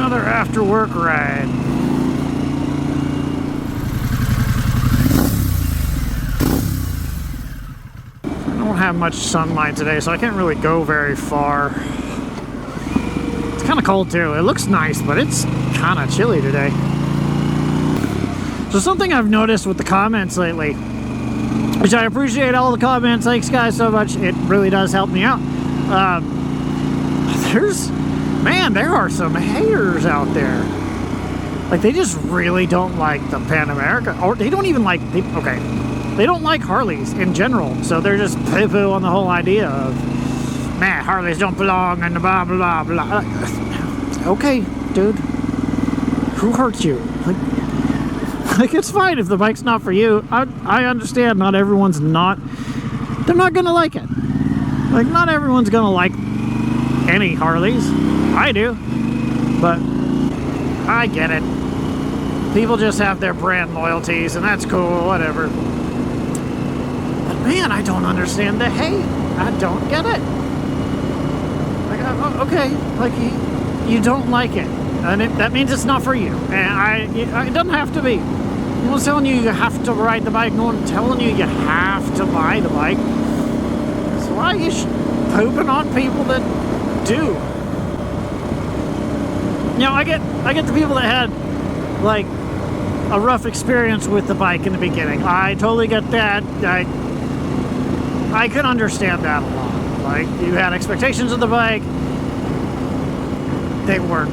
another after work ride. I don't have much sunlight today, so I can't really go very far. It's kind of cold too. It looks nice, but it's kind of chilly today. So something I've noticed with the comments lately, which I appreciate all the comments, thanks guys so much, it really does help me out. There are some haters out there. Like, they just really don't like the Pan America, or they don't even like, they don't like Harleys in general, so they're just poo-poo on the whole idea of, man, Harleys don't belong and blah, blah, blah. Okay, dude. Who hurt you? Like, it's fine if the bike's not for you. I understand not everyone's they're not gonna like it. Like, not everyone's gonna like any Harleys. I do. But I get it. People just have their brand loyalties, and that's cool, whatever. But man, I don't understand the hate. I don't get it. Like, okay, like, you don't like it. And that means it's not for you. And it doesn't have to be. No one's telling you have to ride the bike. No one's telling you have to buy the bike. So why are you pooping on people that do? You know, I get the people that had, like, a rough experience with the bike in the beginning. I totally get that. I can understand that a lot. Like, you had expectations of the bike. They weren't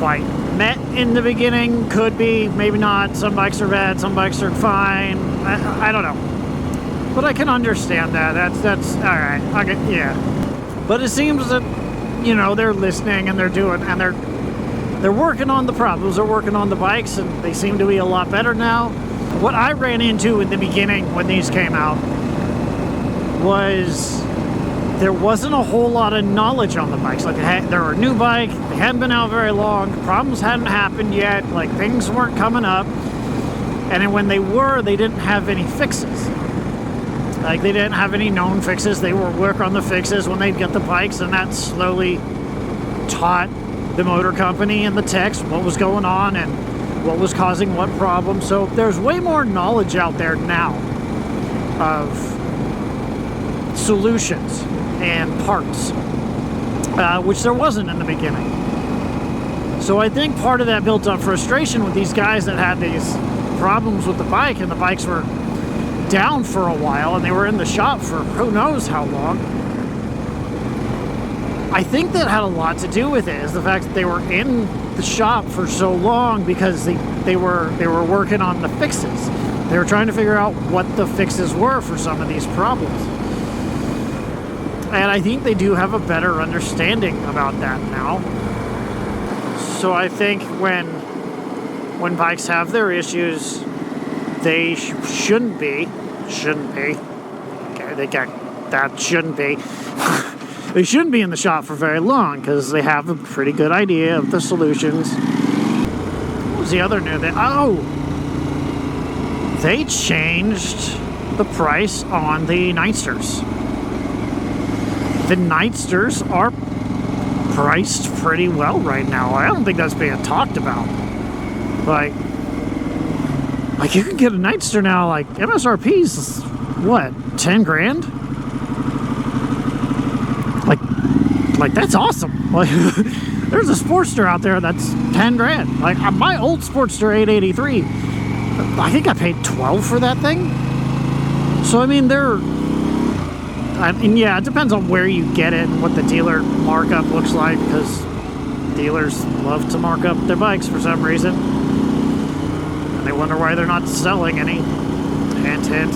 quite met in the beginning. Could be, maybe not. Some bikes are bad, some bikes are fine. I don't know. But I can understand that. That's all right. Yeah. But it seems that, you know, they're listening and they're doing, and they're working on the problems. They're working on the bikes, and they seem to be a lot better now. What I ran into in the beginning when these came out was there wasn't a whole lot of knowledge on the bikes. Like, they were a new bike, they hadn't been out very long, problems hadn't happened yet, like, things weren't coming up. And then when they were, they didn't have any fixes. Like, they didn't have any known fixes. They would work on the fixes when they'd get the bikes, and that slowly taught the motor company and the techs what was going on and what was causing what problem. So there's way more knowledge out there now of solutions and parts, which there wasn't in the beginning. So I think part of that built up frustration with these guys that had these problems with the bike, and the bikes were down for a while and they were in the shop for who knows how long. I think that had a lot to do with it, is the fact that they were in the shop for so long because they were working on the fixes. They were trying to figure out what the fixes were for some of these problems. And I think they do have a better understanding about that now. So I think when bikes have their issues, they shouldn't be. Okay, that shouldn't be. They shouldn't be in the shop for very long because they have a pretty good idea of the solutions. What was the other new thing? Oh! They changed the price on the Nightsters. The Nightsters are priced pretty well right now. I don't think that's being talked about. Like you can get a Nightster now, like, MSRP's, what, 10 grand? Like that's awesome. Like, there's a Sportster out there that's 10 grand. Like, my old Sportster 883, I think I paid 12 for that thing. So, I mean, yeah, it depends on where you get it and what the dealer markup looks like, because dealers love to mark up their bikes for some reason. And they wonder why they're not selling any. Hint, hint.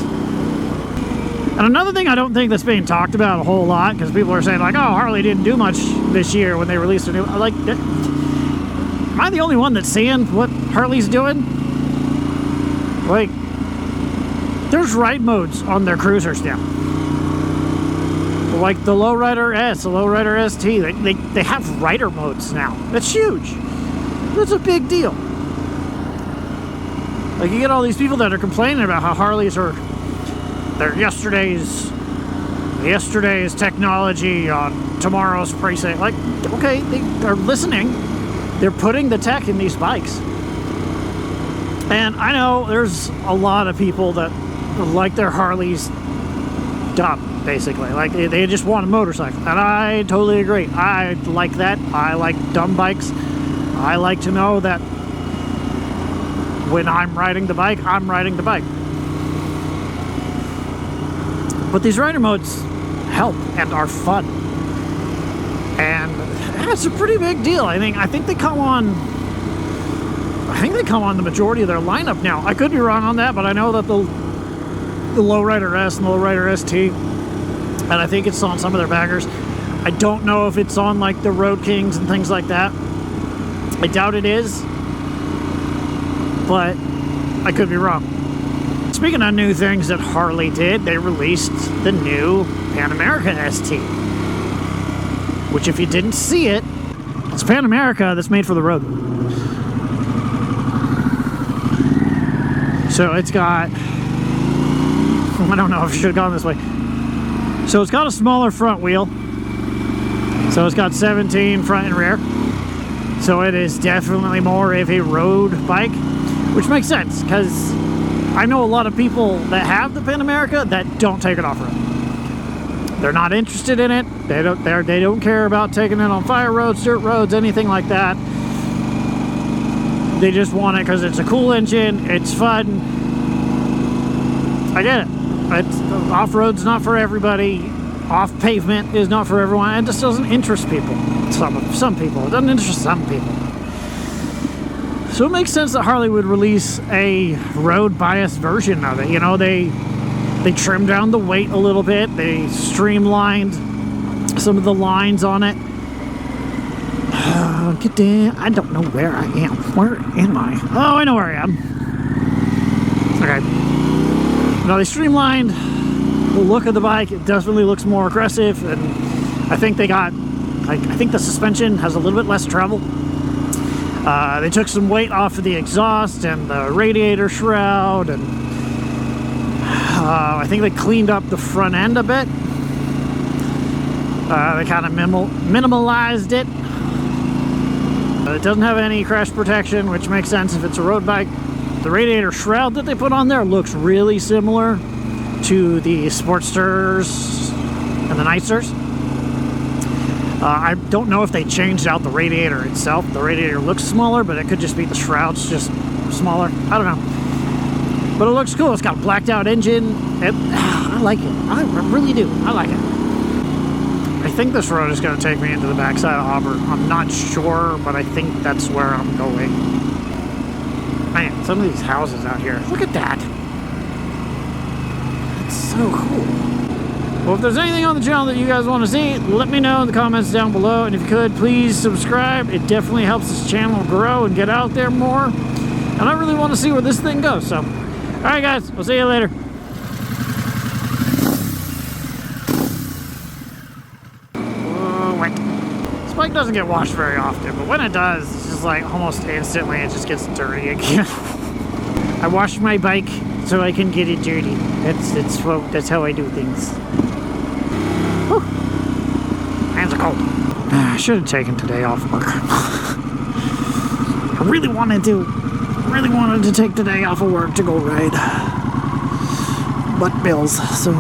And another thing I don't think that's being talked about a whole lot, because people are saying, like, oh, Harley didn't do much this year when they released a new... Like, am I the only one that's seeing what Harley's doing? Like, there's ride modes on their cruisers now. Like the Lowrider S, the Lowrider ST, they have rider modes now. That's huge. That's a big deal. Like, you get all these people that are complaining about how Harleys are... They're yesterday's technology on tomorrow's preset. Like, okay, they are listening. they're putting the tech in these bikes. And I know there's a lot of people that like their Harleys dumb, basically. Like, they just want a motorcycle. And I totally agree. I like that. I like dumb bikes. I like to know that when I'm riding the bike, I'm riding the bike. But these rider modes help and are fun. And that's a pretty big deal. I think they come on the majority of their lineup now. I could be wrong on that, but I know that the Lowrider S and the Lowrider ST, and I think it's on some of their baggers. I don't know if it's on like the Road Kings and things like that. I doubt it is, but I could be wrong. Speaking of new things that Harley did, they released the new Pan America ST, which, if you didn't see it, it's Pan America that's made for the road. So it's got, I don't know if I should have gone this way. So it's got a smaller front wheel. So it's got 17 front and rear. So it is definitely more of a road bike, which makes sense because I know a lot of people that have the Pan America that don't take it off-road. They're not interested in it. They don't care about taking it on fire roads, dirt roads, anything like that. They just want it because it's a cool engine, it's fun. I get it. Off-road's not for everybody. Off-pavement is not for everyone. It just doesn't interest people. Some people. It doesn't interest some people. So it makes sense that Harley would release a road-biased version of it. You know, they trimmed down the weight a little bit. They streamlined some of the lines on it. Get down. I don't know where I am. Where am I? Oh, I know where I am. Okay. Now, they streamlined the look of the bike. It definitely looks more aggressive, and I think they got, I think the suspension has a little bit less travel. They took some weight off of the exhaust and the radiator shroud, and I think they cleaned up the front end a bit. They kind of minimalized it. It doesn't have any crash protection, which makes sense if it's a road bike. The radiator shroud that they put on there looks really similar to the Sportsters and the Nightsters. I don't know if they changed out the radiator itself. The radiator looks smaller, but it could just be the shroud's just smaller. I don't know. But it looks cool. It's got a blacked out engine. I like it. I really do. I like it. I think this road is going to take me into the backside of Auburn. I'm not sure, but I think that's where I'm going. Man, some of these houses out here. Look at that. It's so cool. Well, if there's anything on the channel that you guys want to see, let me know in the comments down below. And if you could, please subscribe. It definitely helps this channel grow and get out there more. And I really want to see where this thing goes. So, alright guys, we'll see you later. This bike doesn't get washed very often, but when it does, it's just like almost instantly it just gets dirty again. I wash my bike so I can get it dirty. That's how I do things. Whew. Hands are cold. I should have taken today off work. I really wanted to take today off of work to go ride. But bills, so